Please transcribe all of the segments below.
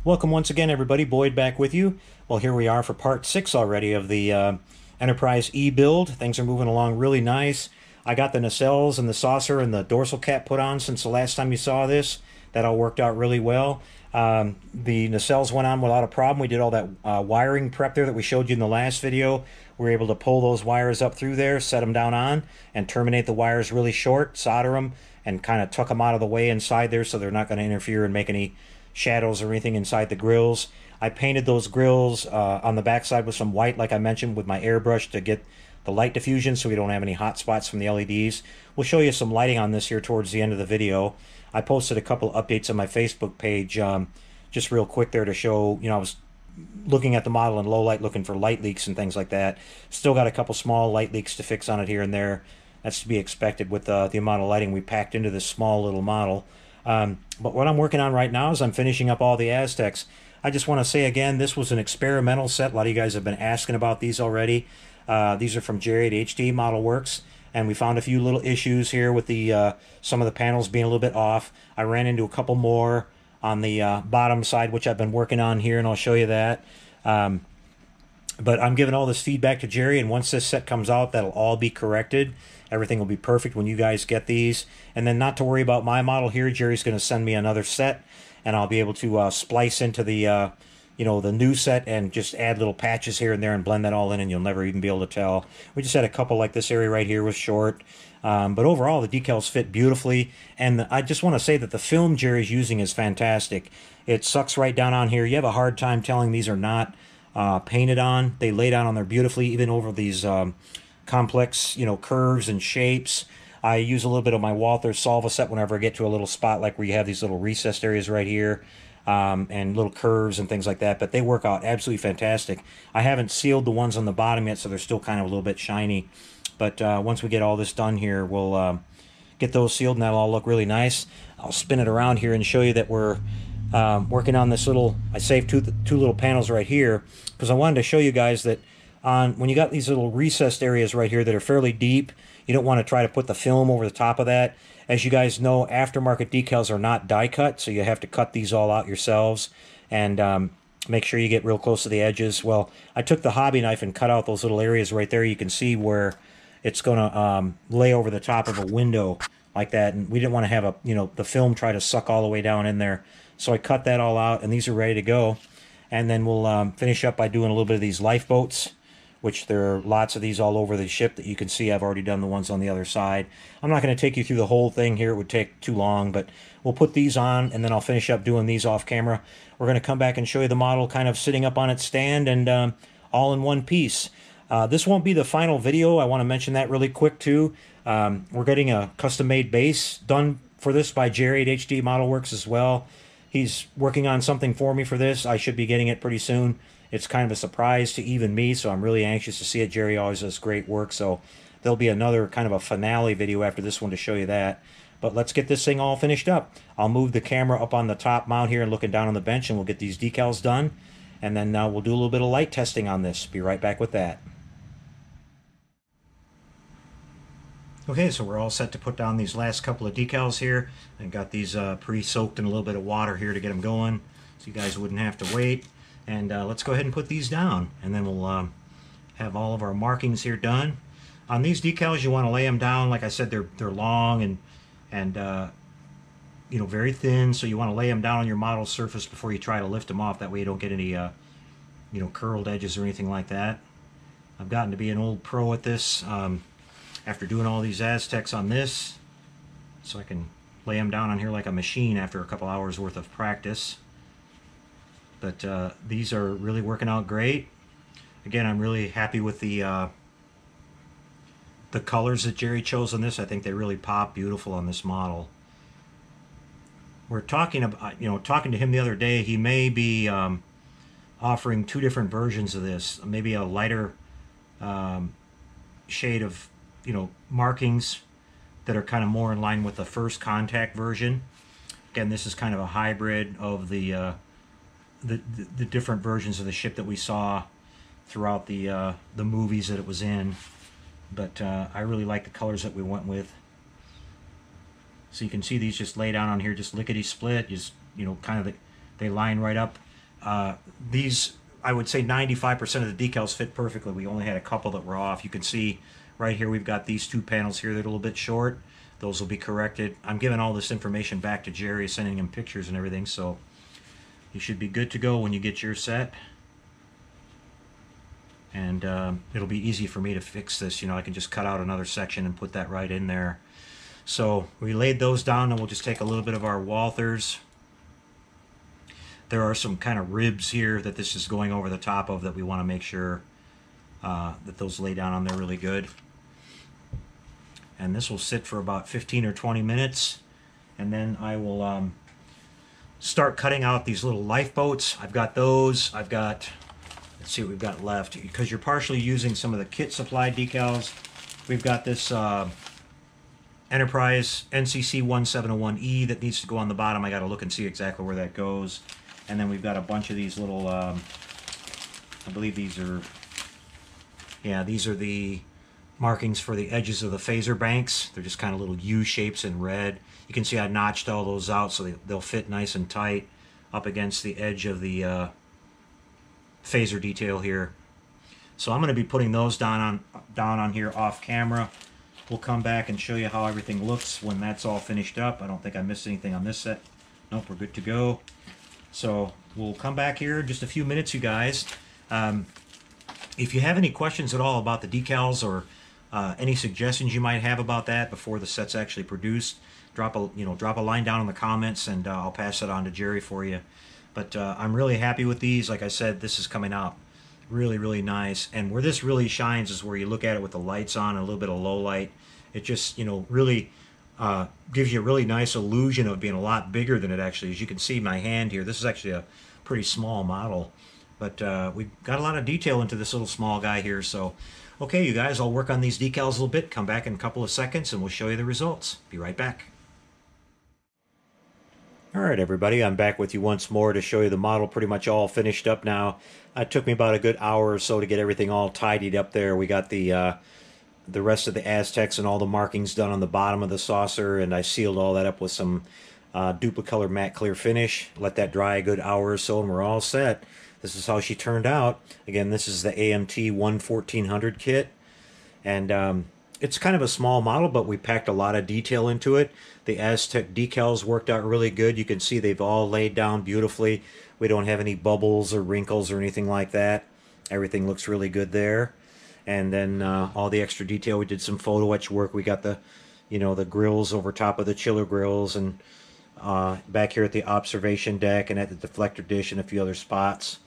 Welcome once again, everybody. Boyd back with you. Well, here we are for part 6 already of the Enterprise E build. Things are moving along really nice. I got the nacelles and the saucer and the dorsal cap put on since the last time you saw this. That all worked out really well. The nacelles went on without a problem. We did all that wiring prep there that we showed you in the last video. We were able to pull those wires up through there, set them down on, and terminate the wires really short, solder them, and kind of tuck them out of the way inside there so they're not going to interfere and make any shadows or anything inside the grills. I painted those grills on the backside with some white, like I mentioned, with my airbrush to get the light diffusion so we don't have any hot spots from the LEDs. We'll show you some lighting on this here towards the end of the video. I posted a couple updates on my Facebook page just real quick there to show, I was looking at the model in low light looking for light leaks and things like that. Still got a couple small light leaks to fix on it here and there. That's to be expected with the amount of lighting we packed into this small little model. But what I'm working on right now is I'm finishing up all the Aztecs. I just want to say again, this was an experimental set. A lot of you guys have been asking about these already. These are from Jerry at HD Model Works, and we found a few little issues here with the some of the panels being a little bit off. I ran into a couple more on the bottom side, which I've been working on here, and I'll show you that. But I'm giving all this feedback to Jerry, and once this set comes out, that'll all be corrected. Everything will be perfect when you guys get these. And then not to worry about my model here, Jerry's going to send me another set, and I'll be able to splice into the the new set and just add little patches here and there and blend that all in, and you'll never even be able to tell. We just had a couple like this area right here was short. But overall, the decals fit beautifully. And I just want to say that the film Jerry's using is fantastic. It sucks right down on here. You have a hard time telling these are not painted on. They lay down on there beautifully, even over these complex, curves and shapes. I use a little bit of my Walther Solva set whenever I get to a little spot like where you have these little recessed areas right here, and little curves and things like that, but they work out absolutely fantastic. I haven't sealed the ones on the bottom yet, so they're still kind of a little bit shiny, but once we get all this done here, we'll get those sealed and that'll all look really nice. I'll spin it around here and show you that we're working on this little, I saved two little panels right here because I wanted to show you guys that when you got these little recessed areas right here that are fairly deep, you don't want to try to put the film over the top of that. As you guys know, aftermarket decals are not die cut, so you have to cut these all out yourselves and make sure you get real close to the edges. Well, I took the hobby knife and cut out those little areas right there. You can see where it's going to lay over the top of a window like that, and we didn't want to have the film try to suck all the way down in there. So I cut that all out, and these are ready to go. And then we'll finish up by doing a little bit of these lifeboats, which there are lots of these all over the ship that you can see. I've already done the ones on the other side. I'm not going to take you through the whole thing here. It would take too long, but we'll put these on, and then I'll finish up doing these off camera. We're going to come back and show you the model kind of sitting up on its stand and all in one piece. This won't be the final video. I want to mention that really quick, too. We're getting a custom-made base done for this by Jerry at HD Model Works as well. He's working on something for me for this. I should be getting it pretty soon. It's kind of a surprise to even me, so I'm really anxious to see it. Jerry always does great work, so there'll be another kind of a finale video after this one to show you that. But let's get this thing all finished up. I'll move the camera up on the top mount here and looking down on the bench, and we'll get these decals done. And then we'll do a little bit of light testing on this. Be right back with that. Okay, so we're all set to put down these last couple of decals here. I got these pre-soaked in a little bit of water here to get them going, so you guys wouldn't have to wait. And let's go ahead and put these down, and then we'll have all of our markings here done. On these decals, you want to lay them down. Like I said, they're long and very thin, so you want to lay them down on your model surface before you try to lift them off. That way you don't get any curled edges or anything like that. I've gotten to be an old pro at this after doing all these Aztecs on this, so I can lay them down on here like a machine after a couple hours worth of practice. But these are really working out great. Again, I'm really happy with the colors that Jerry chose on this. I think they really pop beautiful on this model. We're talking about, talking to him the other day. He may be offering two different versions of this. Maybe a lighter shade of, markings that are kind of more in line with the first contact version. Again, this is kind of a hybrid of the the different versions of the ship that we saw throughout the movies that it was in. But I really like the colors that we went with. So you can see these just lay down on here, just lickety split, just, you know, kind of they line right up. These, I would say 95% of the decals fit perfectly. We only had a couple that were off. You can see right here we've got these two panels here that are a little bit short. Those will be corrected. I'm giving all this information back to Jerry, sending him pictures and everything, so you should be good to go when you get your set. And it'll be easy for me to fix this. You know, I can just cut out another section and put that right in there. So we laid those down, and we'll just take a little bit of our Walthers. There are some kind of ribs here that this is going over the top of that we want to make sure that those lay down on there really good. And this will sit for about 15 or 20 minutes, and then I will start cutting out these little lifeboats. I've got those. I've got, let's see what we've got left, because you're partially using some of the kit supply decals. We've got this Enterprise NCC 1701E that needs to go on the bottom. I got to look and see exactly where that goes. And then we've got a bunch of these little, I believe these are, yeah, these are the markings for the edges of the phaser banks. They're just kind of little U shapes in red. You can see I notched all those out so they'll fit nice and tight up against the edge of the phaser detail here. So I'm going to be putting those down on here off camera. We'll come back and show you how everything looks when that's all finished up. I don't think I missed anything on this set. Nope, we're good to go. So we'll come back here in just a few minutes, you guys. If you have any questions at all about the decals or any suggestions you might have about that before the set's actually produced, drop a line down in the comments, and I'll pass it on to Jerry for you. But I'm really happy with these. Like I said, this is coming out really, really nice. And where this really shines is where you look at it with the lights on and a little bit of low light. It just, you know, really gives you a really nice illusion of being a lot bigger than it actually is. You can see my hand here. This is actually a pretty small model, but we got a lot of detail into this little small guy here. So, okay, you guys, I'll work on these decals a little bit, come back in a couple of seconds, and we'll show you the results. Be right back. All right, everybody, I'm back with you once more to show you the model pretty much all finished up now. It took me about a good hour or so to get everything all tidied up there. We got the rest of the Aztecs and all the markings done on the bottom of the saucer, and I sealed all that up with some Duplicolor matte clear finish. Let that dry a good hour or so, and we're all set. This is how she turned out. Again, this is the AMT 1400 kit, and it's kind of a small model, but we packed a lot of detail into it. The Aztec decals worked out really good. You can see they've all laid down beautifully. We don't have any bubbles or wrinkles or anything like that. Everything looks really good there. And then all the extra detail, we did some photo etch work. We got the, you know, the grills over top of the chiller grills, and back here at the observation deck and at the deflector dish and a few other spots.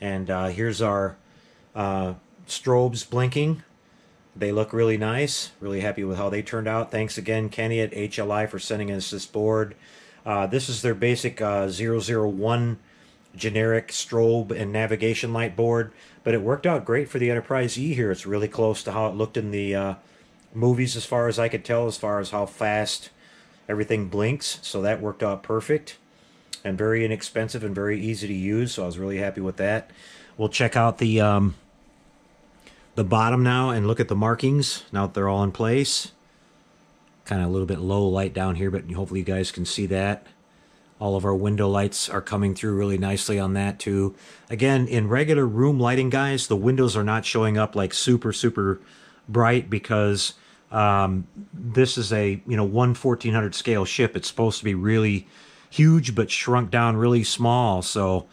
And here's our strobes blinking. They look really nice. Really happy with how they turned out. Thanks again, Kenny at HLI, for sending us this board. This is their basic 001 generic strobe and navigation light board, but it worked out great for the Enterprise E here. It's really close to how it looked in the movies, as far as I could tell, as far as how fast everything blinks. So that worked out perfect and very inexpensive and very easy to use. So I was really happy with that. We'll check out the bottom now and look at the markings now that they're all in place. Kind of a little bit low light down here, but hopefully you guys can see that. All of our window lights are coming through really nicely on that too. Again, in regular room lighting, guys, the windows are not showing up like super, super bright because this is a 1/1400 scale ship. It's supposed to be really huge but shrunk down really small. So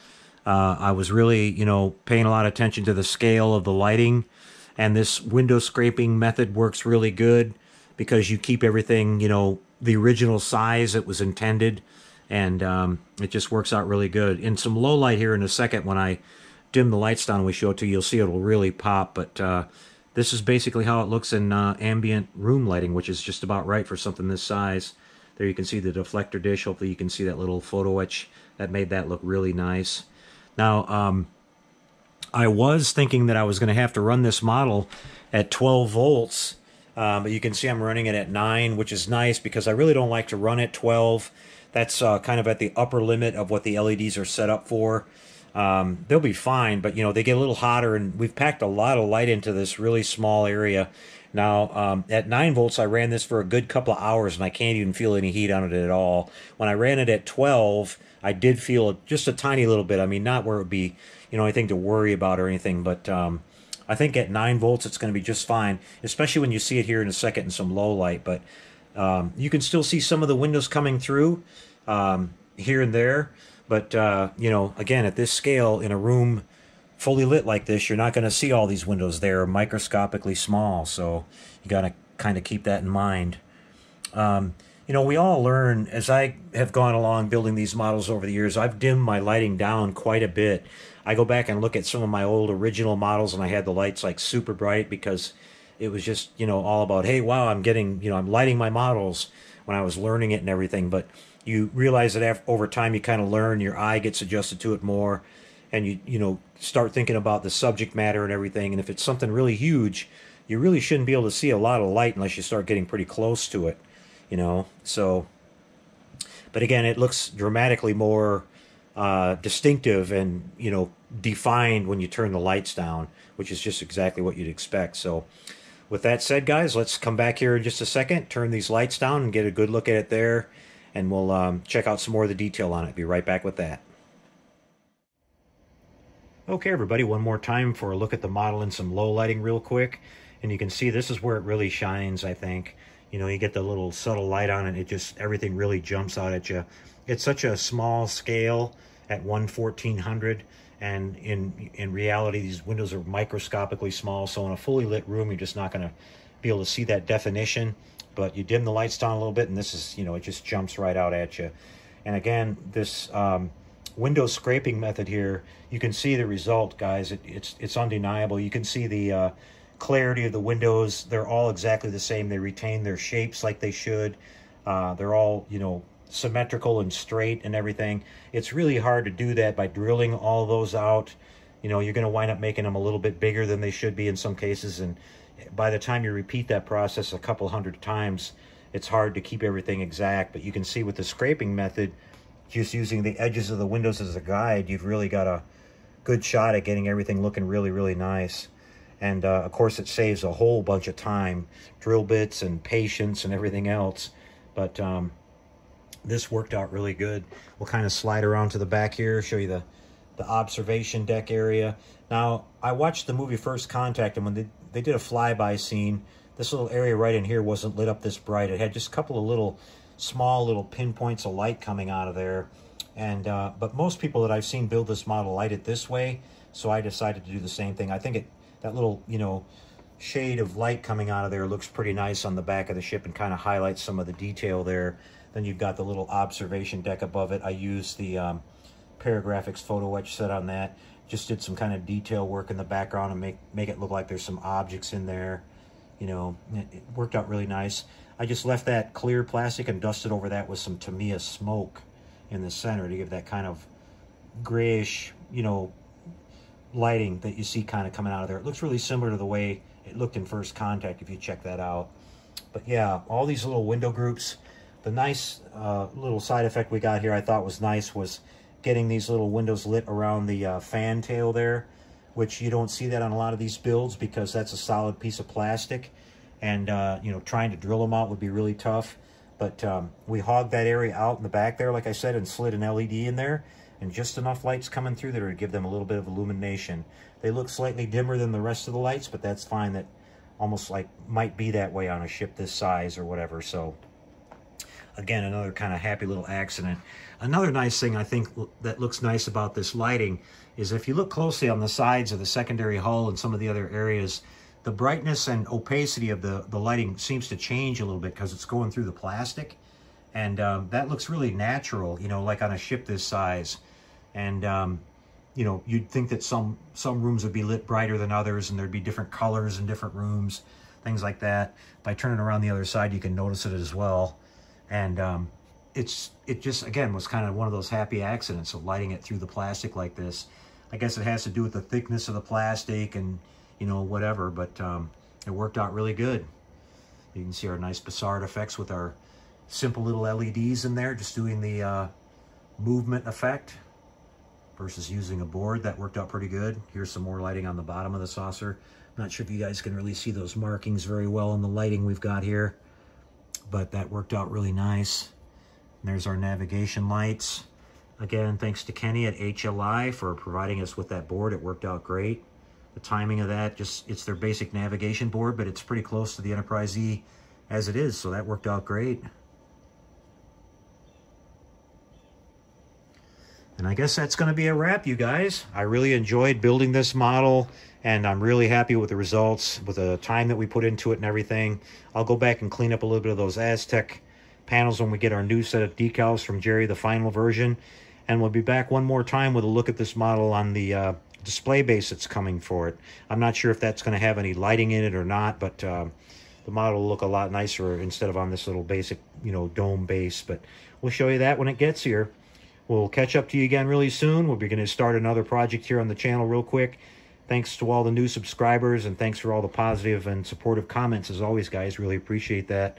I was really, paying a lot of attention to the scale of the lighting. And this window scraping method works really good because you keep everything, the original size it was intended. And it just works out really good. In some low light here in a second, when I dim the lights down and we show it to you, you'll see it'll really pop. But this is basically how it looks in ambient room lighting, which is just about right for something this size. There you can see the deflector dish. Hopefully you can see that little photo etch that made that look really nice. Now, I was thinking that I was going to have to run this model at 12 volts. But you can see I'm running it at 9, which is nice because I really don't like to run at 12. That's kind of at the upper limit of what the LEDs are set up for. they'll be fine, but you know, they get a little hotter, and we've packed a lot of light into this really small area. Now, at 9 volts, I ran this for a good couple of hours, and I can't even feel any heat on it at all. When I ran it at 12, I did feel just a tiny little bit. I mean, not where it would be, you know, anything to worry about or anything, but I think at 9 volts, it's going to be just fine, especially when you see it here in a second in some low light. But you can still see some of the windows coming through here and there. But, you know, again, at this scale, in a room fully lit like this, you're not going to see all these windows. They're microscopically small, so you got to kind of keep that in mind. You know, we all learn, as I have gone along building these models over the years, I've dimmed my lighting down quite a bit. I go back and look at some of my old original models, and I had the lights like super bright because it was just, you know, all about, hey, wow, I'm getting, you know, I'm lighting my models when I was learning it and everything. But you realize that over time you kind of learn, your eye gets adjusted to it more, and you know, start thinking about the subject matter and everything. And if it's something really huge, you really shouldn't be able to see a lot of light unless you start getting pretty close to it, you know. So, but again, it looks dramatically more distinctive and, you know, defined when you turn the lights down, which is just exactly what you'd expect. So with that said, guys, let's come back here in just a second, turn these lights down and get a good look at it there, and we'll check out some more of the detail on it. Be right back with that. Okay, everybody, one more time for a look at the model in some low lighting real quick. And you can see this is where it really shines, I think. You know, you get the little subtle light on it, it just, everything really jumps out at you. It's such a small scale at 1/1400, and in reality, these windows are microscopically small, so in a fully lit room, you're just not going to be able to see that definition. But you dim the lights down a little bit, and this is, you know, it just jumps right out at you. And again, this window scraping method here, you can see the result, guys. It's undeniable. You can see the clarity of the windows. They're all exactly the same. They retain their shapes like they should. They're all, you know, symmetrical and straight and everything. It's really hard to do that by drilling all those out. You know, you're going to wind up making them a little bit bigger than they should be in some cases, and by the time you repeat that process a couple hundred times, it's hard to keep everything exact. But you can see with the scraping method, just using the edges of the windows as a guide, you've really got a good shot at getting everything looking really, really nice. And of course, it saves a whole bunch of time, drill bits and patience and everything else. But this worked out really good. We'll kind of slide around to the back here, show you the observation deck area. Now, I watched the movie First Contact, and when they did a flyby scene, this little area right in here wasn't lit up this bright. It had just a couple of little small little pinpoints of light coming out of there. And but most people that I've seen build this model light it this way, so I decided to do the same thing. I think that little, you know, shade of light coming out of there looks pretty nice on the back of the ship and kind of highlights some of the detail there. Then you've got the little observation deck above it. I used the Paragraphics photo etch set on that. Just did some kind of detail work in the background and make it look like there's some objects in there. You know, it worked out really nice. I just left that clear plastic and dusted over that with some Tamiya smoke in the center to give that kind of grayish, you know, lighting that you see kind of coming out of there. It looks really similar to the way it looked in First Contact, if you check that out. But yeah, all these little window groups. The nice little side effect we got here I thought was nice was getting these little windows lit around the fan tail there, which you don't see that on a lot of these builds because that's a solid piece of plastic, and you know, trying to drill them out would be really tough. But we hogged that area out in the back there, like I said, and slid an LED in there, and just enough lights coming through there to give them a little bit of illumination. They look slightly dimmer than the rest of the lights, but that's fine. That almost like might be that way on a ship this size or whatever. So again, another kind of happy little accident. Another nice thing I think that looks nice about this lighting is if you look closely on the sides of the secondary hull and some of the other areas, the brightness and opacity of the lighting seems to change a little bit because it's going through the plastic. And that looks really natural, you know, like on a ship this size. And, you know, you'd think that some rooms would be lit brighter than others, and there'd be different colors in different rooms, things like that. By turning around the other side, you can notice it as well. And it just, again, was kind of one of those happy accidents of lighting it through the plastic like this. I guess it has to do with the thickness of the plastic and, you know, whatever, but it worked out really good. You can see our nice Bassard effects with our simple little LEDs in there, just doing the movement effect. versus using a board. That worked out pretty good. Here's some more lighting on the bottom of the saucer. Not sure if you guys can really see those markings very well in the lighting we've got here, but that worked out really nice. And there's our navigation lights. Again, thanks to Kenny at HLI for providing us with that board. It worked out great. The timing of that, it's their basic navigation board, but it's pretty close to the Enterprise E as it is, so that worked out great. And I guess that's going to be a wrap, you guys. I really enjoyed building this model, and I'm really happy with the results, with the time that we put into it and everything. I'll go back and clean up a little bit of those Aztec panels when we get our new set of decals from Jerry, the final version. And we'll be back one more time with a look at this model on the display base that's coming for it. I'm not sure if that's going to have any lighting in it or not, but the model will look a lot nicer instead of on this little basic, dome base. But we'll show you that when it gets here. We'll catch up to you again really soon. We'll be going to start another project here on the channel real quick. Thanks to all the new subscribers, and thanks for all the positive and supportive comments as always, guys. Really appreciate that.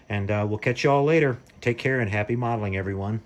And we'll catch you all later. Take care and happy modeling, everyone.